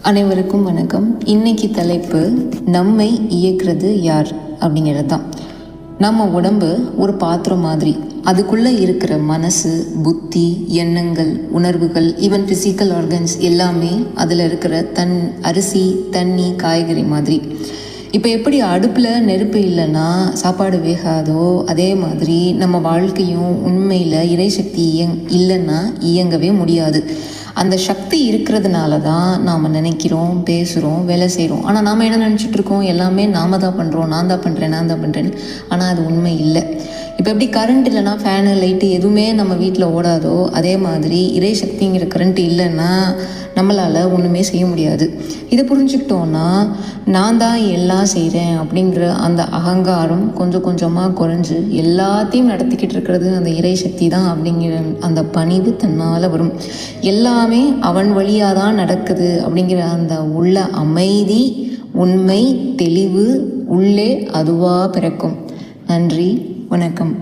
அனைவருக்கும் வணக்கம். இன்னைக்கு தலைப்பு நம்மை இயக்குறது யார் அப்படிங்கிறது தான். நம்ம உடம்பு ஒரு பாத்திரம் மாதிரி. அதுக்குள்ளே இருக்கிற மனசு, புத்தி, எண்ணங்கள், உணர்வுகள், ஈவன் ஃபிசிக்கல் ஆர்கன்ஸ் எல்லாமே அதில் இருக்கிற அரிசி, தண்ணி, காய்கறி மாதிரி. இப்போ எப்படி அடுப்பில் நெருப்பு இல்லைன்னா சாப்பாடு வேகாதோ, அதே மாதிரி நம்ம வாழ்க்கையும் உண்மையில் இறைசக்தி இல்லைன்னா இயங்கவே முடியாது. அந்த சக்தி இருக்கிறதுனால தான் நாம் நினைக்கிறோம், பேசுகிறோம், வேலை செய்கிறோம். ஆனால் நாம் என்ன நினச்சிட்டு இருக்கோம், எல்லாமே நாம தான் பண்ணுறோம், நான் தான் பண்ணுறேன். ஆனால் அது உண்மை இல்லை. இப்போ எப்படி கரண்ட் இல்லைன்னா ஃபேனு, லைட்டு எதுவுமே நம்ம வீட்டில் ஓடாதோ, அதே மாதிரி இறை சக்திங்கிற கரண்ட் இல்லைன்னா நம்மளால் ஒன்றுமே செய்ய முடியாது. இதை புரிஞ்சுக்கிட்டோன்னா நான் தான் எல்லாம் செய்கிறேன் அப்படிங்கிற அந்த அகங்காரம் கொஞ்சம் கொஞ்சமாக குறைஞ்சு எல்லாத்தையும் நடத்திக்கிட்டு இருக்கிறது அந்த இறை சக்தி தான் அப்படிங்கிற அந்த பணிவு தன்னால் வரும். எல்லாமே அவன் வழியாக தான் நடக்குது அப்படிங்கிற அந்த உள்ள அமைதி, உண்மை, தெளிவு உள்ளே அதுவாக பிறக்கும். நன்றி, வணக்கம்.